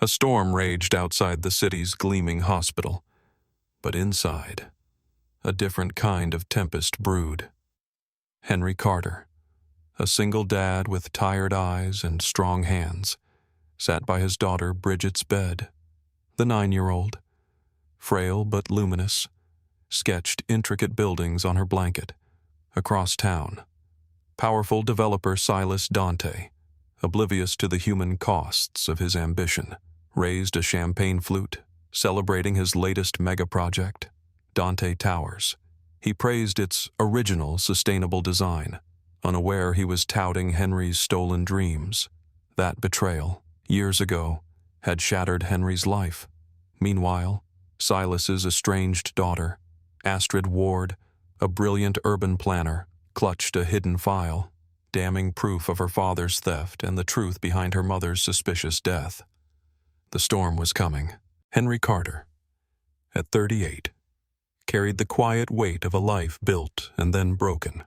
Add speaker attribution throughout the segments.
Speaker 1: A storm raged outside the city's gleaming hospital, but inside, a different kind of tempest brewed. Henry Carter, a single dad with tired eyes and strong hands, sat by his daughter Bridget's bed. The 9-year-old, frail but luminous, sketched intricate buildings on her blanket. Across town, powerful developer Silas Dante, oblivious to the human costs of his ambition, raised a champagne flute, celebrating his latest mega-project, Dante Towers. He praised its original sustainable design, unaware he was touting Henry's stolen dreams. That betrayal, years ago, had shattered Henry's life. Meanwhile, Silas's estranged daughter, Astrid Ward, a brilliant urban planner, clutched a hidden file, damning proof of her father's theft and the truth behind her mother's suspicious death. The storm was coming. Henry Carter, at 38, carried the quiet weight of a life built and then broken.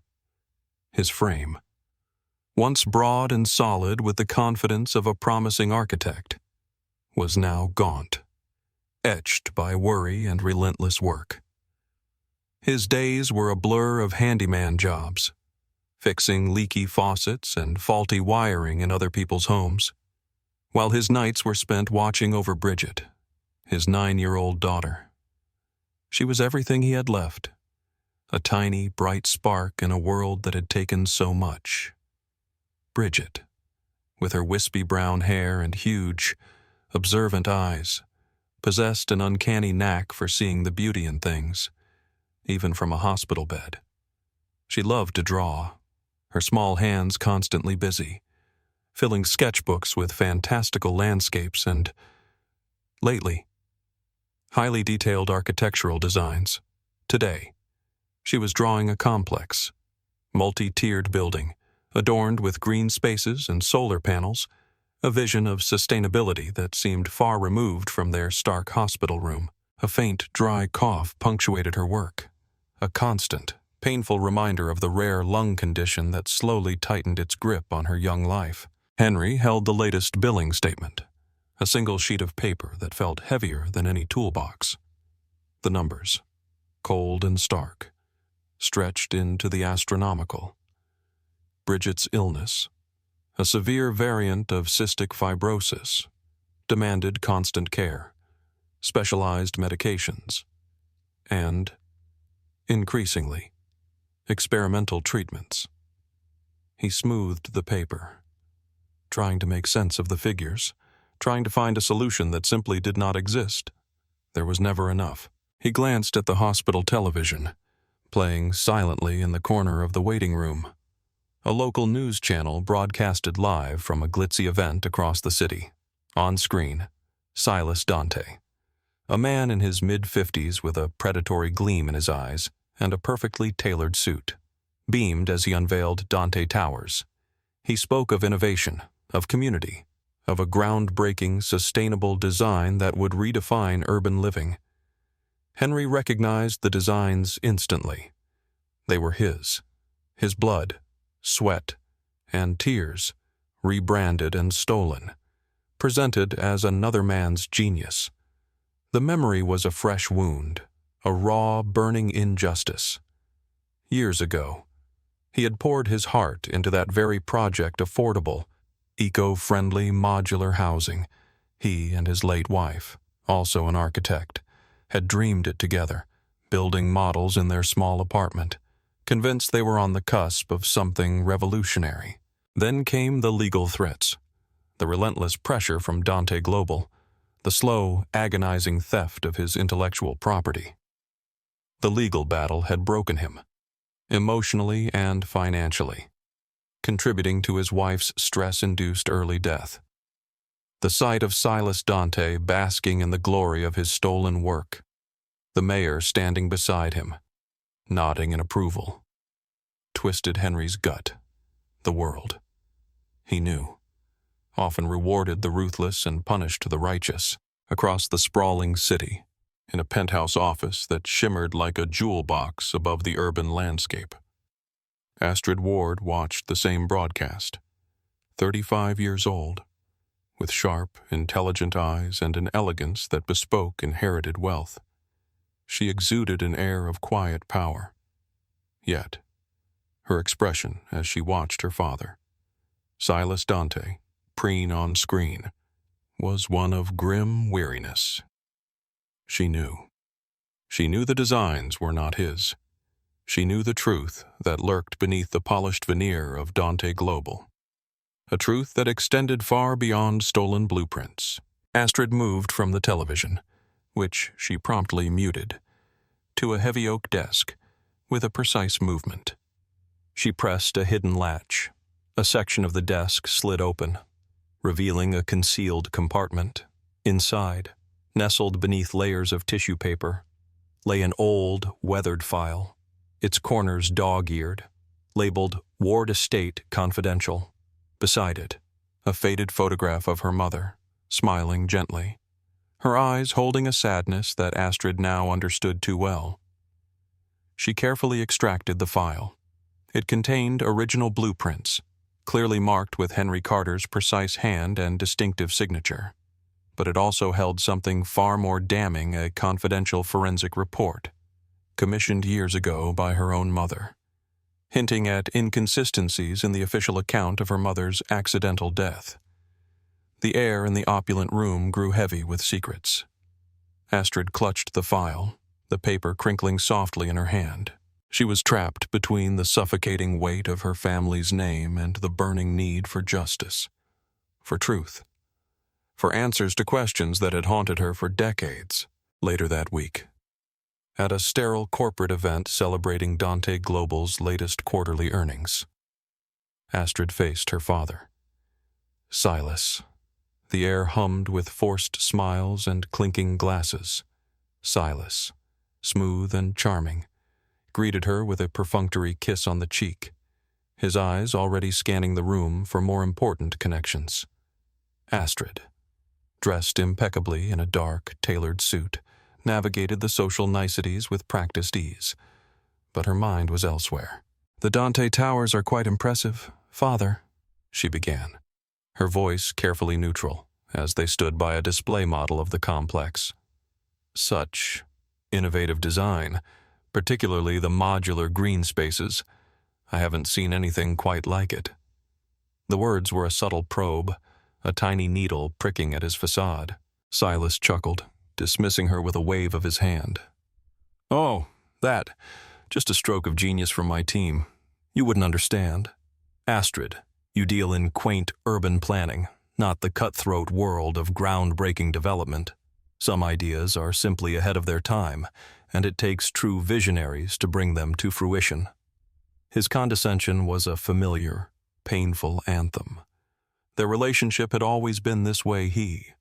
Speaker 1: His frame, once broad and solid with the confidence of a promising architect, was now gaunt, etched by worry and relentless work. His days were a blur of handyman jobs, fixing leaky faucets and faulty wiring in other people's homes, while his nights were spent watching over Bridget, his 9-year-old daughter. She was everything he had left, a tiny, bright spark in a world that had taken so much. Bridget, with her wispy brown hair and huge, observant eyes, possessed an uncanny knack for seeing the beauty in things, even from a hospital bed. She loved to draw, her small hands constantly busy, filling sketchbooks with fantastical landscapes and, lately, highly detailed architectural designs. Today, she was drawing a complex, multi-tiered building, adorned with green spaces and solar panels, a vision of sustainability that seemed far removed from their stark hospital room. A faint, dry cough punctuated her work, a constant, painful reminder of the rare lung condition that slowly tightened its grip on her young life. Henry held the latest billing statement, a single sheet of paper that felt heavier than any toolbox. The numbers, cold and stark, stretched into the astronomical. Bridget's illness, a severe variant of cystic fibrosis, demanded constant care, specialized medications, and, increasingly, experimental treatments. He smoothed the paper, trying to make sense of the figures, trying to find a solution that simply did not exist. There was never enough. He glanced at the hospital television, playing silently in the corner of the waiting room. A local news channel broadcasted live from a glitzy event across the city. On screen, Silas Dante, a man in his mid-50s with a predatory gleam in his eyes and a perfectly tailored suit, beamed as he unveiled Dante Towers. He spoke of innovation, of community, of a groundbreaking, sustainable design that would redefine urban living. Henry recognized the designs instantly. They were his blood, sweat, and tears, rebranded and stolen, presented as another man's genius. The memory was a fresh wound, a raw, burning injustice. Years ago, he had poured his heart into that very project. Affordable, eco-friendly modular housing. He and his late wife, also an architect, had dreamed it together, building models in their small apartment, convinced they were on the cusp of something revolutionary. Then came the legal threats, the relentless pressure from Dante Global, the slow, agonizing theft of his intellectual property. The legal battle had broken him, emotionally and financially, contributing to his wife's stress-induced early death. The sight of Silas Dante basking in the glory of his stolen work, the mayor standing beside him, nodding in approval, twisted Henry's gut. The world, he knew, often rewarded the ruthless and punished the righteous. Across the sprawling city, in a penthouse office that shimmered like a jewel box above the urban landscape, Astrid Ward watched the same broadcast, 35 years old, with sharp, intelligent eyes and an elegance that bespoke inherited wealth. She exuded an air of quiet power. Yet, her expression as she watched her father, Silas Dante, preen on screen, was one of grim weariness. She knew. She knew the designs were not his. She knew the truth that lurked beneath the polished veneer of Dante Global. A truth that extended far beyond stolen blueprints. Astrid moved from the television, which she promptly muted, to a heavy oak desk with a precise movement. She pressed a hidden latch. A section of the desk slid open, revealing a concealed compartment. Inside, nestled beneath layers of tissue paper, lay an old, weathered file, its corners dog-eared, labeled Ward Estate Confidential. Beside it, a faded photograph of her mother, smiling gently, her eyes holding a sadness that Astrid now understood too well. She carefully extracted the file. It contained original blueprints, clearly marked with Henry Carter's precise hand and distinctive signature. But it also held something far more damning, a confidential forensic report, commissioned years ago by her own mother, hinting at inconsistencies in the official account of her mother's accidental death. The air in the opulent room grew heavy with secrets. Astrid clutched the file, the paper crinkling softly in her hand. She was trapped between the suffocating weight of her family's name and the burning need for justice, for truth, for answers to questions that had haunted her for decades. Later that week, at a sterile corporate event celebrating Dante Global's latest quarterly earnings, Astrid faced her father. Silas. The air hummed with forced smiles and clinking glasses. Silas, smooth and charming, greeted her with a perfunctory kiss on the cheek, his eyes already scanning the room for more important connections. Astrid, dressed impeccably in a dark, tailored suit, navigated the social niceties with practiced ease, but her mind was elsewhere. "The Dante Towers are quite impressive, Father," she began, her voice carefully neutral, as they stood by a display model of the complex. "Such innovative design, particularly the modular green spaces. I haven't seen anything quite like it." The words were a subtle probe, a tiny needle pricking at his facade. Silas chuckled, dismissing her with a wave of his hand. "Oh, that. Just a stroke of genius from my team. You wouldn't understand. Astrid, you deal in quaint urban planning, not the cutthroat world of groundbreaking development. Some ideas are simply ahead of their time, and it takes true visionaries to bring them to fruition." His condescension was a familiar, painful anthem. Their relationship had always been this way. He,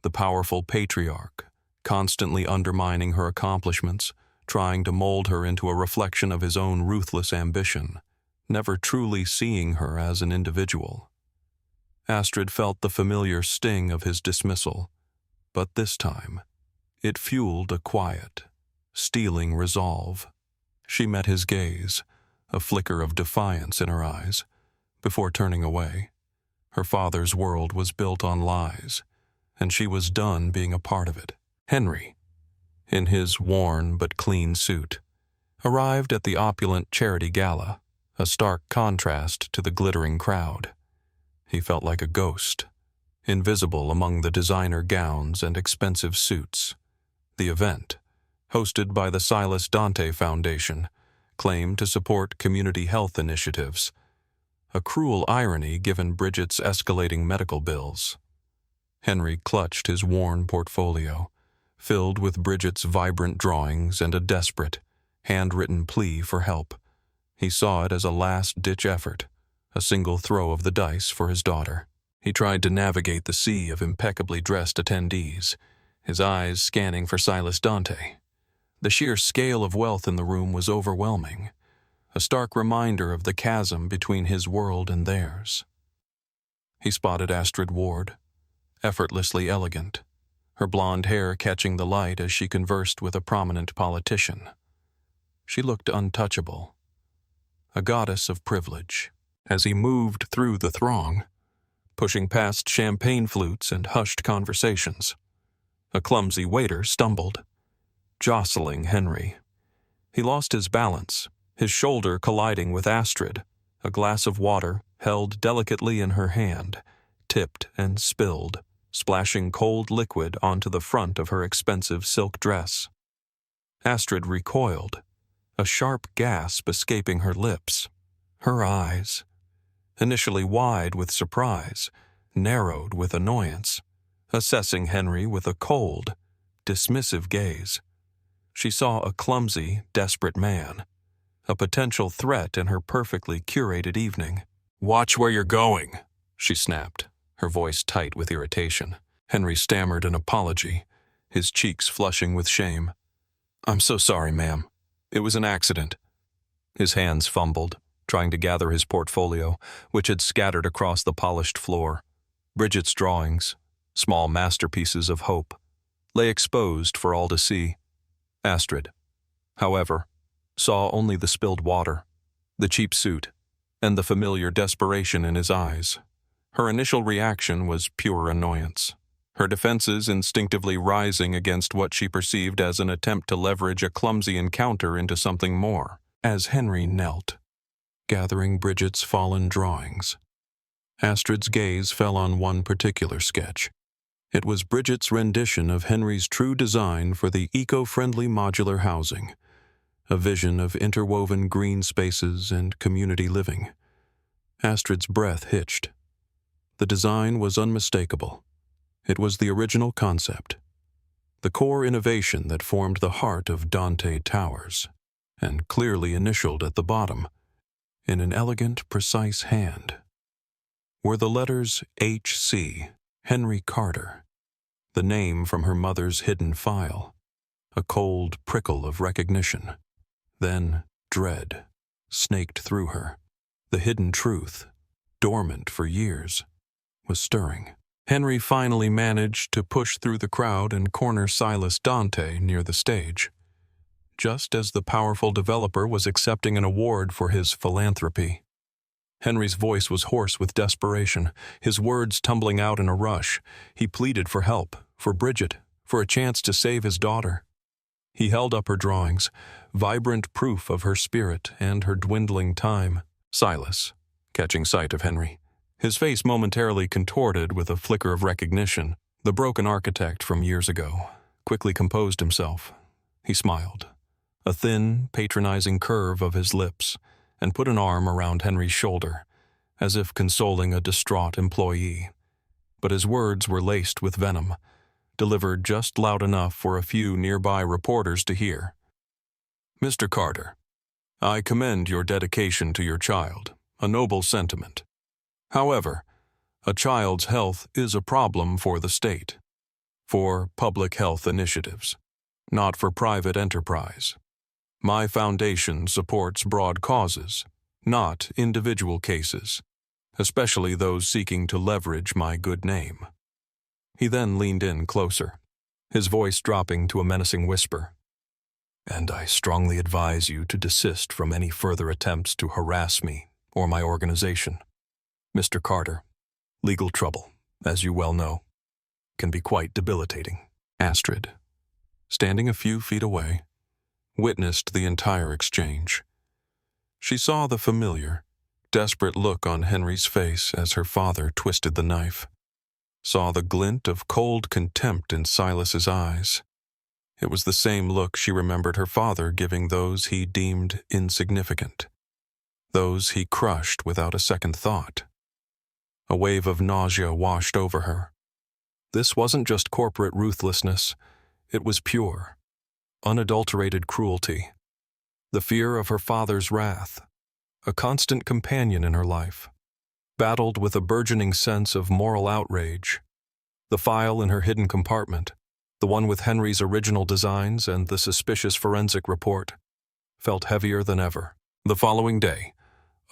Speaker 1: the powerful patriarch, constantly undermining her accomplishments, trying to mold her into a reflection of his own ruthless ambition, never truly seeing her as an individual. Astrid felt the familiar sting of his dismissal, but this time, it fueled a quiet, stealing resolve. She met his gaze, a flicker of defiance in her eyes, before turning away. Her father's world was built on lies, and she was done being a part of it. Henry, in his worn but clean suit, arrived at the opulent charity gala, a stark contrast to the glittering crowd. He felt like a ghost, invisible among the designer gowns and expensive suits. The event, hosted by the Silas Dante Foundation, claimed to support community health initiatives, a cruel irony given Bridget's escalating medical bills. Henry clutched his worn portfolio, filled with Bridget's vibrant drawings and a desperate, handwritten plea for help. He saw it as a last-ditch effort, a single throw of the dice for his daughter. He tried to navigate the sea of impeccably dressed attendees, his eyes scanning for Silas Dante. The sheer scale of wealth in the room was overwhelming, a stark reminder of the chasm between his world and theirs. He spotted Astrid Ward, effortlessly elegant, her blonde hair catching the light as she conversed with a prominent politician. She looked untouchable, a goddess of privilege. As he moved through the throng, pushing past champagne flutes and hushed conversations. A clumsy waiter stumbled, jostling Henry. He lost his balance, his shoulder colliding with Astrid. A glass of water, held delicately in her hand, tipped and spilled, splashing cold liquid onto the front of her expensive silk dress. Astrid recoiled, a sharp gasp escaping her lips. Her eyes, initially wide with surprise, narrowed with annoyance, assessing Henry with a cold, dismissive gaze. She saw a clumsy, desperate man, a potential threat in her perfectly curated evening. "Watch where you're going," she snapped, her voice tight with irritation. Henry stammered an apology, his cheeks flushing with shame. "I'm so sorry, ma'am. It was an accident." His hands fumbled, trying to gather his portfolio, which had scattered across the polished floor. Bridget's drawings, small masterpieces of hope, lay exposed for all to see. Astrid, however, saw only the spilled water, the cheap suit, and the familiar desperation in his eyes. Her initial reaction was pure annoyance, her defenses instinctively rising against what she perceived as an attempt to leverage a clumsy encounter into something more. As Henry knelt, gathering Bridget's fallen drawings, Astrid's gaze fell on one particular sketch. It was Bridget's rendition of Henry's true design for the eco-friendly modular housing, a vision of interwoven green spaces and community living. Astrid's breath hitched. The design was unmistakable. It was the original concept, the core innovation that formed the heart of Dante Towers, and clearly initialed at the bottom, in an elegant, precise hand, were the letters H.C., Henry Carter, the name from her mother's hidden file. A cold prickle of recognition. Then dread snaked through her. The hidden truth, dormant for years, was stirring. Henry finally managed to push through the crowd and corner Silas Dante near the stage, just as the powerful developer was accepting an award for his philanthropy. Henry's voice was hoarse with desperation, his words tumbling out in a rush. He pleaded for help, for Bridget, for a chance to save his daughter. He held up her drawings, vibrant proof of her spirit and her dwindling time. Silas, catching sight of Henry, his face momentarily contorted with a flicker of recognition, the broken architect from years ago, quickly composed himself. He smiled, a thin, patronizing curve of his lips, and put an arm around Henry's shoulder, as if consoling a distraught employee. But his words were laced with venom, delivered just loud enough for a few nearby reporters to hear. "Mr. Carter, I commend your dedication to your child, a noble sentiment. However, a child's health is a problem for the state, for public health initiatives, not for private enterprise. My foundation supports broad causes, not individual cases, especially those seeking to leverage my good name." He then leaned in closer, his voice dropping to a menacing whisper. "And I strongly advise you to desist from any further attempts to harass me or my organization. Mr. Carter, legal trouble, as you well know, can be quite debilitating." Astrid, standing a few feet away, witnessed the entire exchange. She saw the familiar, desperate look on Henry's face as her father twisted the knife, saw the glint of cold contempt in Silas's eyes. It was the same look she remembered her father giving those he deemed insignificant, those he crushed without a second thought. A wave of nausea washed over her. This wasn't just corporate ruthlessness, it was pure, unadulterated cruelty. The fear of her father's wrath, a constant companion in her life, battled with a burgeoning sense of moral outrage. The file in her hidden compartment, the one with Henry's original designs and the suspicious forensic report, felt heavier than ever. The following day,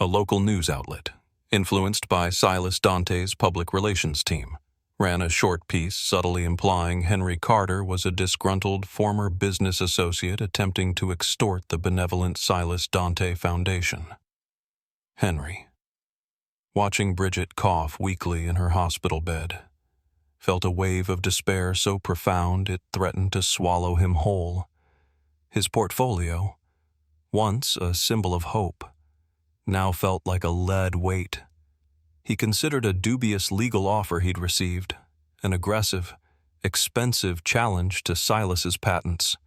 Speaker 1: a local news outlet, influenced by Silas Dante's public relations team, ran a short piece subtly implying Henry Carter was a disgruntled former business associate attempting to extort the benevolent Silas Dante Foundation. Henry, watching Bridget cough weakly in her hospital bed, felt a wave of despair so profound it threatened to swallow him whole. His portfolio, once a symbol of hope, now felt like a lead weight. He considered a dubious legal offer he'd received, an aggressive, expensive challenge to Silas's patents.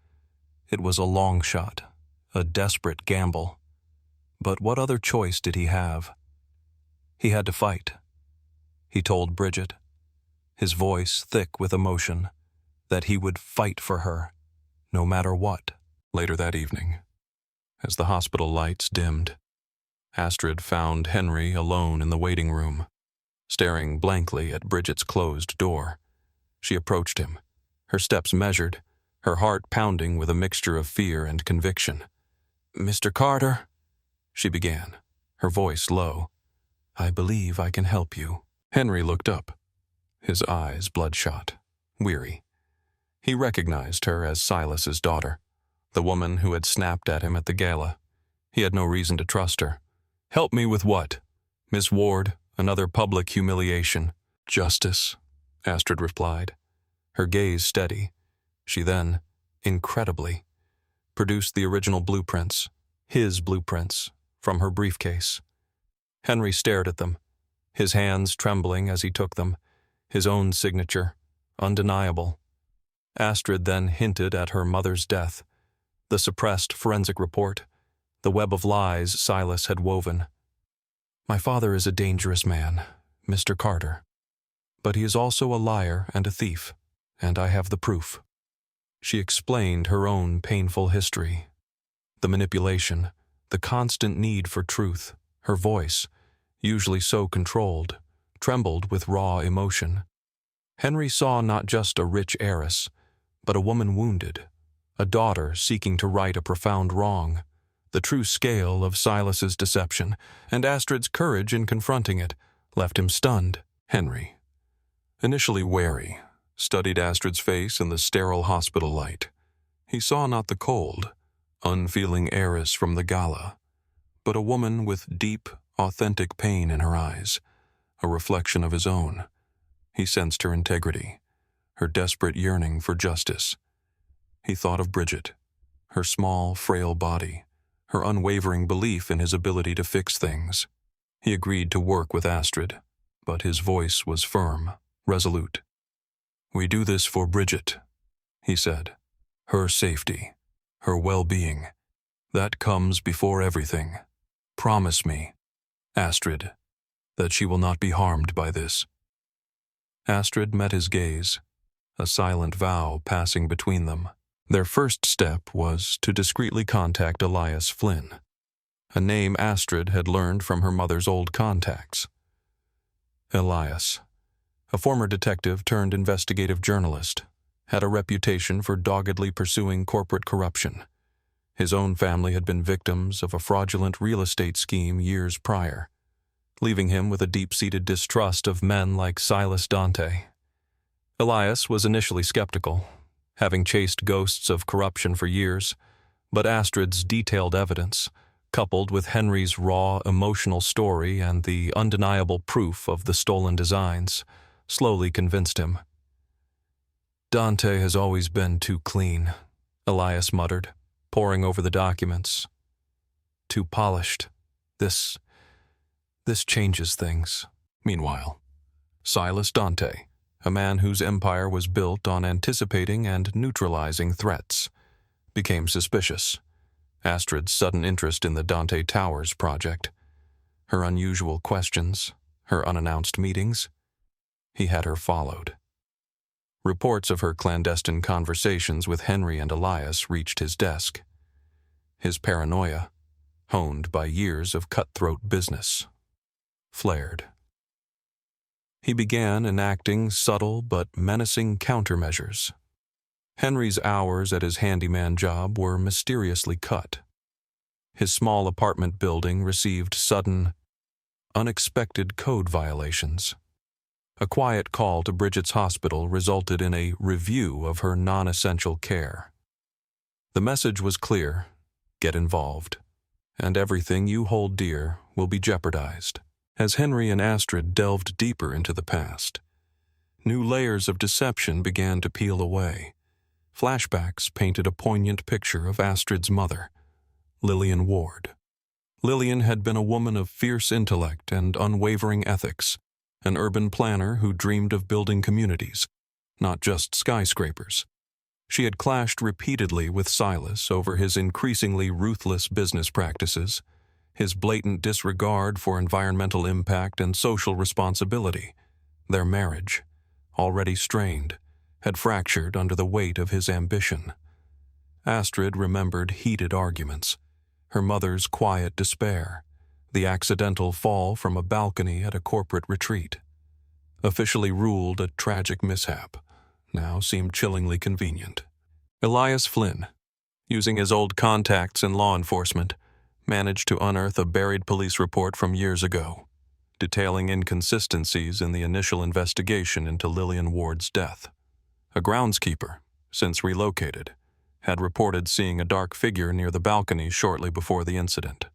Speaker 1: It was a long shot, a desperate gamble. But what other choice did he have? He had to fight. He told Bridget, his voice thick with emotion, that he would fight for her, no matter what. Later that evening, as the hospital lights dimmed, Astrid found Henry alone in the waiting room, staring blankly at Bridget's closed door. She approached him, her steps measured, her heart pounding with a mixture of fear and conviction. "Mr. Carter," she began, her voice low, "I believe I can help you." Henry looked up, his eyes bloodshot, weary. He recognized her as Silas's daughter, the woman who had snapped at him at the gala. He had no reason to trust her. "Help me with what? Miss Ward, another public humiliation." "Justice," Astrid replied, her gaze steady. She then, incredibly, produced the original blueprints, his blueprints, from her briefcase. Henry stared at them, his hands trembling as he took them, his own signature, undeniable. Astrid then hinted at her mother's death, the suppressed forensic report, the web of lies Silas had woven. "My father is a dangerous man, Mr. Carter, but he is also a liar and a thief, and I have the proof." She explained her own painful history, the manipulation, the constant need for truth. Her voice, usually so controlled, trembled with raw emotion. Henry saw not just a rich heiress, but a woman wounded, a daughter seeking to right a profound wrong. The true scale of Silas's deception, and Astrid's courage in confronting it, left him stunned. Henry, initially wary, studied Astrid's face in the sterile hospital light. He saw not the cold, unfeeling heiress from the gala, but a woman with deep, authentic pain in her eyes, a reflection of his own. He sensed her integrity, her desperate yearning for justice. He thought of Bridget, her small, frail body, her unwavering belief in his ability to fix things. He agreed to work with Astrid, but his voice was firm, resolute. "We do this for Bridget," he said. "Her safety, her well-being, that comes before everything. Promise me, Astrid, that she will not be harmed by this." Astrid met his gaze, a silent vow passing between them. Their first step was to discreetly contact Elias Flynn, a name Astrid had learned from her mother's old contacts. Elias, a former detective turned investigative journalist, had a reputation for doggedly pursuing corporate corruption. His own family had been victims of a fraudulent real estate scheme years prior, leaving him with a deep-seated distrust of men like Silas Dante. Elias was initially skeptical, having chased ghosts of corruption for years, but Astrid's detailed evidence, coupled with Henry's raw, emotional story and the undeniable proof of the stolen designs, slowly convinced him. "Dante has always been too clean," Elias muttered, poring over the documents. "Too polished. This changes things." Meanwhile, Silas Dante, a man whose empire was built on anticipating and neutralizing threats, became suspicious. Astrid's sudden interest in the Dante Towers project, her unusual questions, her unannounced meetings, he had her followed. Reports of her clandestine conversations with Henry and Elias reached his desk. His paranoia, honed by years of cutthroat business, flared. He began enacting subtle but menacing countermeasures. Henry's hours at his handyman job were mysteriously cut. His small apartment building received sudden, unexpected code violations. A quiet call to Bridget's hospital resulted in a review of her non-essential care. The message was clear: get involved, and everything you hold dear will be jeopardized. As Henry and Astrid delved deeper into the past, new layers of deception began to peel away. Flashbacks painted a poignant picture of Astrid's mother, Lillian Ward. Lillian had been a woman of fierce intellect and unwavering ethics, an urban planner who dreamed of building communities, not just skyscrapers. She had clashed repeatedly with Silas over his increasingly ruthless business practices, his blatant disregard for environmental impact and social responsibility. Their marriage, already strained, had fractured under the weight of his ambition. Astrid remembered heated arguments, her mother's quiet despair, the accidental fall from a balcony at a corporate retreat. Officially ruled a tragic mishap, now seemed chillingly convenient. Elias Flynn, using his old contacts in law enforcement, managed to unearth a buried police report from years ago, detailing inconsistencies in the initial investigation into Lillian Ward's death. A groundskeeper, since relocated, had reported seeing a dark figure near the balcony shortly before the incident.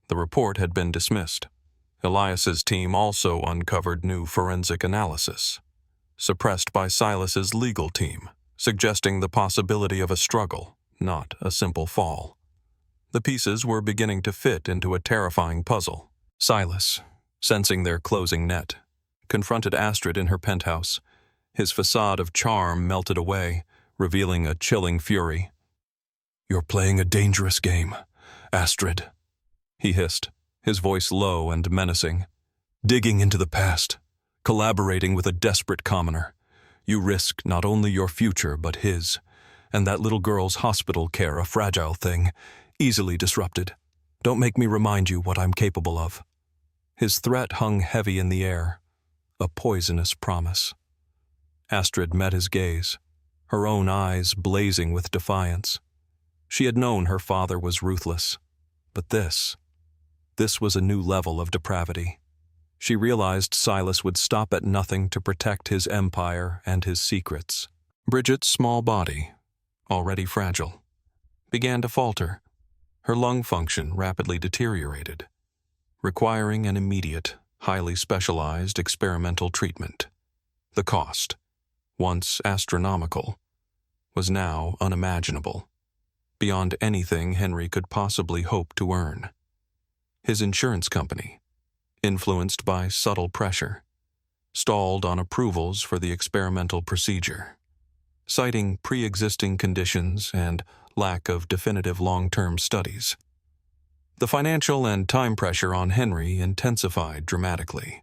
Speaker 1: The report had been dismissed. Elias's team also uncovered new forensic analysis, suppressed by Silas's legal team, suggesting the possibility of a struggle, not a simple fall. The pieces were beginning to fit into a terrifying puzzle. Silas, sensing their closing net, confronted Astrid in her penthouse. His facade of charm melted away, revealing a chilling fury. "You're playing a dangerous game, Astrid," he hissed, his voice low and menacing. "Digging into the past, collaborating with a desperate commoner. You risk not only your future but his, and that little girl's hospital care a fragile thing, easily disrupted. Don't make me remind you what I'm capable of." His threat hung heavy in the air, a poisonous promise. Astrid met his gaze, her own eyes blazing with defiance. She had known her father was ruthless, but this was a new level of depravity. She realized Silas would stop at nothing to protect his empire and his secrets. Bridget's small body, already fragile, began to falter. Her lung function rapidly deteriorated, requiring an immediate, highly specialized experimental treatment. The cost, once astronomical, was now unimaginable, beyond anything Henry could possibly hope to earn. His insurance company, influenced by subtle pressure, stalled on approvals for the experimental procedure, citing pre-existing conditions and lack of definitive long-term studies. The financial and time pressure on Henry intensified dramatically,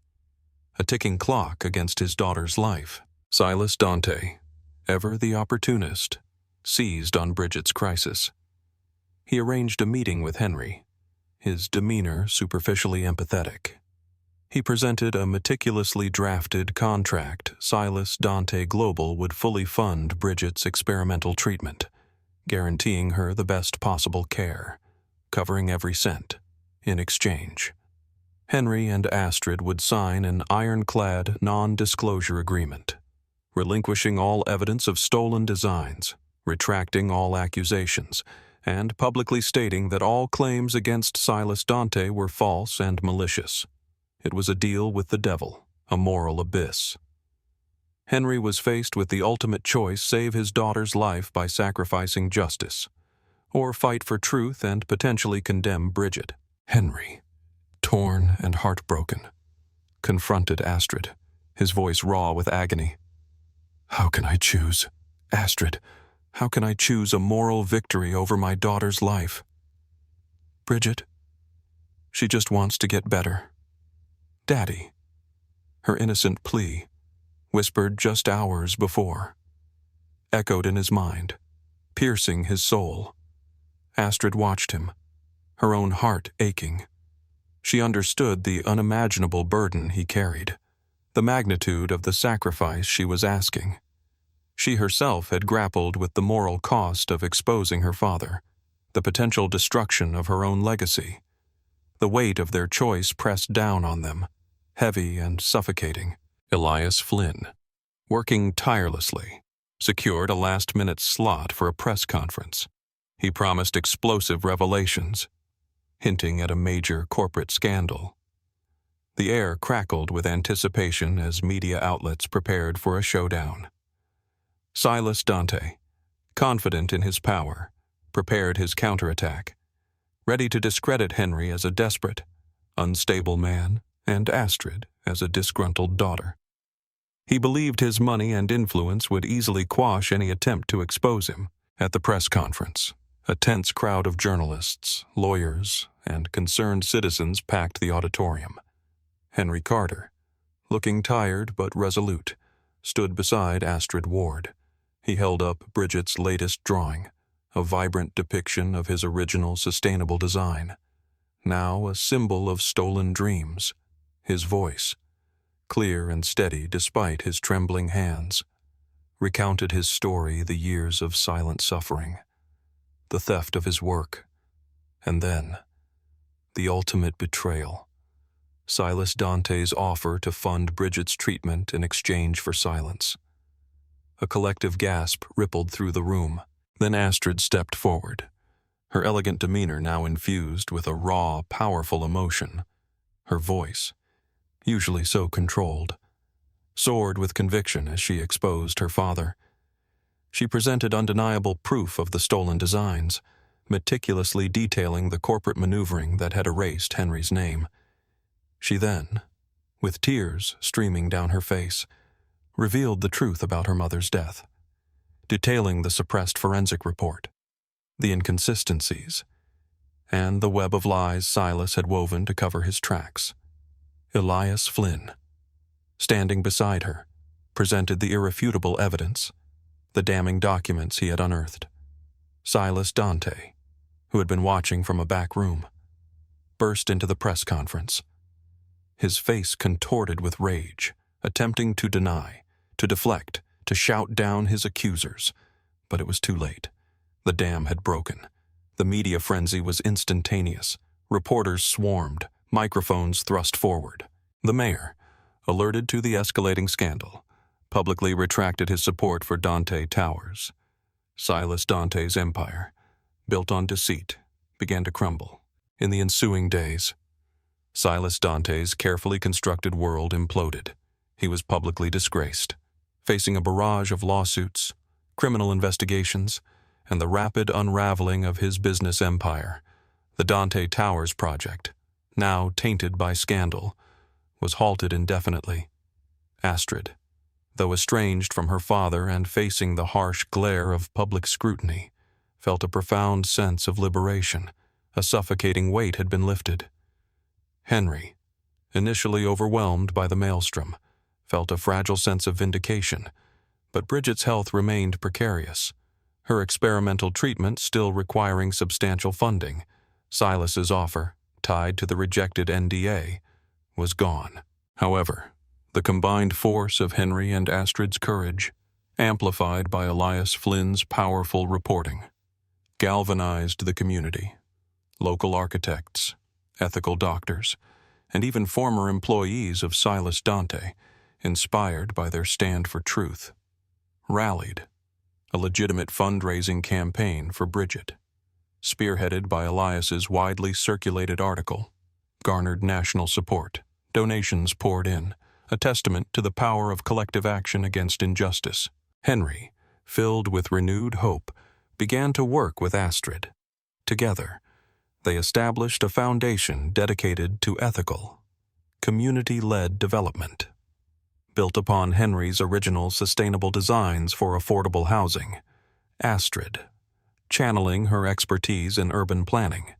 Speaker 1: a ticking clock against his daughter's life. Silas Dante, ever the opportunist, seized on Bridget's crisis. He arranged a meeting with Henry, his demeanor superficially empathetic. He presented a meticulously drafted contract. Silas Dante Global would fully fund Bridget's experimental treatment, guaranteeing her the best possible care, covering every cent. In exchange, Henry and Astrid would sign an ironclad non-disclosure agreement, relinquishing all evidence of stolen designs, retracting all accusations, and publicly stating that all claims against Silas Dante were false and malicious. It was a deal with the devil, a moral abyss. Henry was faced with the ultimate choice: save his daughter's life by sacrificing justice, or fight for truth and potentially condemn Bridget. Henry, torn and heartbroken, confronted Astrid, his voice raw with agony. "How can I choose, Astrid? How can I choose a moral victory over my daughter's life? Bridget, she just wants to get better. Daddy," her innocent plea, whispered just hours before, echoed in his mind, piercing his soul. Astrid watched him, her own heart aching. She understood the unimaginable burden he carried, the magnitude of the sacrifice she was asking. She herself had grappled with the moral cost of exposing her father, the potential destruction of her own legacy. The weight of their choice pressed down on them, heavy and suffocating. Elias Flynn, working tirelessly, secured a last-minute slot for a press conference. He promised explosive revelations, hinting at a major corporate scandal. The air crackled with anticipation as media outlets prepared for a showdown. Silas Dante, confident in his power, prepared his counterattack, ready to discredit Henry as a desperate, unstable man and Astrid as a disgruntled daughter. He believed his money and influence would easily quash any attempt to expose him. At the press conference, a tense crowd of journalists, lawyers, and concerned citizens packed the auditorium. Henry Carter, looking tired but resolute, stood beside Astrid Ward. He held up Bridget's latest drawing, a vibrant depiction of his original sustainable design, now a symbol of stolen dreams. His voice, clear and steady despite his trembling hands, recounted his story, the years of silent suffering, the theft of his work, and then the ultimate betrayal. Silas Dante's offer to fund Bridget's treatment in exchange for silence. A collective gasp rippled through the room. Then Astrid stepped forward, her elegant demeanor now infused with a raw, powerful emotion. Her voice, usually so controlled, soared with conviction as she exposed her father. She presented undeniable proof of the stolen designs, meticulously detailing the corporate maneuvering that had erased Henry's name. She then, with tears streaming down her face, revealed the truth about her mother's death, detailing the suppressed forensic report, the inconsistencies, and the web of lies Silas had woven to cover his tracks. Elias Flynn, standing beside her, presented the irrefutable evidence, the damning documents he had unearthed. Silas Dante, who had been watching from a back room, burst into the press conference, his face contorted with rage, attempting to deny, to deflect, to shout down his accusers. But it was too late. The dam had broken. The media frenzy was instantaneous. Reporters swarmed, microphones thrust forward. The mayor, alerted to the escalating scandal, publicly retracted his support for Dante Towers. Silas Dante's empire, built on deceit, began to crumble. In the ensuing days, Silas Dante's carefully constructed world imploded. He was publicly disgraced, facing a barrage of lawsuits, criminal investigations, and the rapid unraveling of his business empire. The Dante Towers project, now tainted by scandal, was halted indefinitely. Astrid, though estranged from her father and facing the harsh glare of public scrutiny, felt a profound sense of liberation. A suffocating weight had been lifted. Henry, initially overwhelmed by the maelstrom, felt a fragile sense of vindication, but Bridget's health remained precarious, her experimental treatment still requiring substantial funding. Silas's offer, tied to the rejected NDA, was gone. However, the combined force of Henry and Astrid's courage, amplified by Elias Flynn's powerful reporting, galvanized the community. Local architects, ethical doctors, and even former employees of Silas Dante, inspired by their stand for truth, rallied. A legitimate fundraising campaign for Bridget, spearheaded by Elias's widely circulated article, garnered national support. Donations poured in, a testament to the power of collective action against injustice. Henry, filled with renewed hope, began to work with Astrid. Together, they established a foundation dedicated to ethical, community-led development. Built upon Henry's original sustainable designs for affordable housing, Astrid, channeling her expertise in urban planning,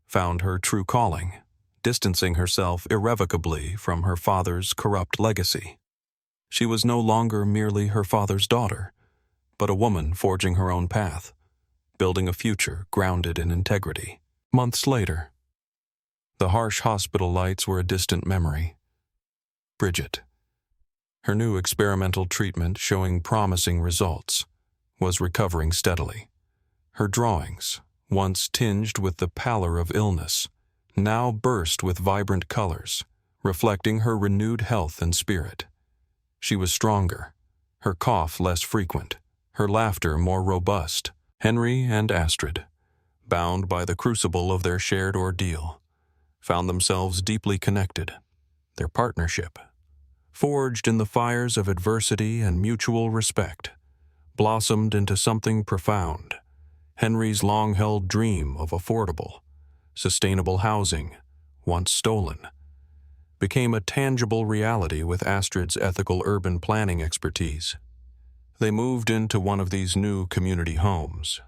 Speaker 1: found her true calling, distancing herself irrevocably from her father's corrupt legacy. She was no longer merely her father's daughter, but a woman forging her own path, building a future grounded in integrity. Months later, the harsh hospital lights were a distant memory. Bridget, her new experimental treatment showing promising results, was recovering steadily. Her drawings, once tinged with the pallor of illness, now burst with vibrant colors, reflecting her renewed health and spirit. She was stronger, her cough less frequent, her laughter more robust. Henry and Astrid, bound by the crucible of their shared ordeal, found themselves deeply connected. their partnership, forged in the fires of adversity and mutual respect, blossomed into something profound. Henry's long-held dream of affordable, sustainable housing, once stolen, became a tangible reality with Astrid's ethical urban planning expertise. They moved into one of these new community homes,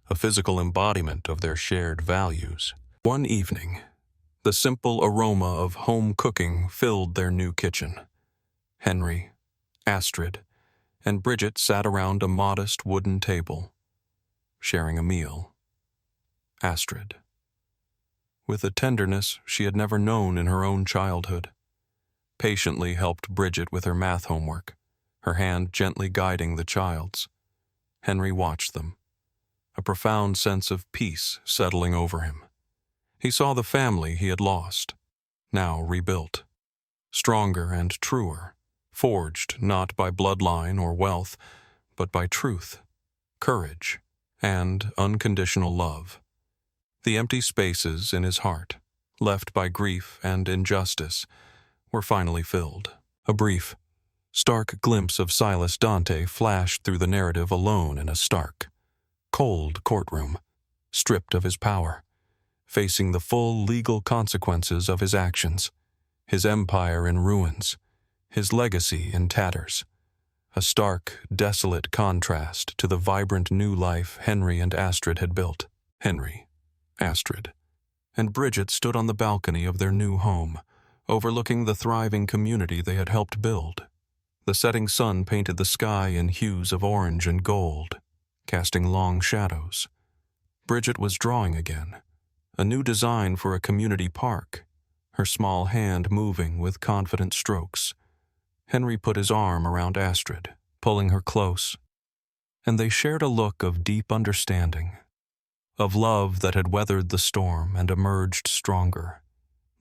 Speaker 1: a physical embodiment of their shared values. One evening, the simple aroma of home cooking filled their new kitchen. Henry, Astrid, and Bridget sat around a modest wooden table, sharing a meal. Astrid, with a tenderness she had never known in her own childhood, patiently helped Bridget with her math homework, her hand gently guiding the child's. Henry watched them, a profound sense of peace settling over him. He saw the family he had lost, now rebuilt, stronger and truer, forged not by bloodline or wealth, but by truth, courage, and unconditional love. The empty spaces in his heart, left by grief and injustice, were finally filled. A brief, stark glimpse of Silas Dante flashed through the narrative alone in a stark, cold courtroom, stripped of his power, facing the full legal consequences of his actions, his empire in ruins, his legacy in tatters. A stark, desolate contrast to the vibrant new life Henry and Astrid had built. Henry, Astrid, and Bridget stood on the balcony of their new home, overlooking the thriving community they had helped build. The setting sun painted the sky in hues of orange and gold, casting long shadows. Bridget was drawing again, a new design for a community park, her small hand moving with confident strokes. Henry put his arm around Astrid, pulling her close, and they shared a look of deep understanding, of love that had weathered the storm and emerged stronger.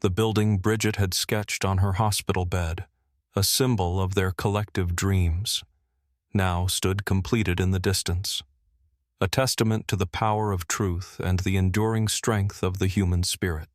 Speaker 1: The building Bridget had sketched on her hospital bed, a symbol of their collective dreams, now stood completed in the distance, a testament to the power of truth and the enduring strength of the human spirit.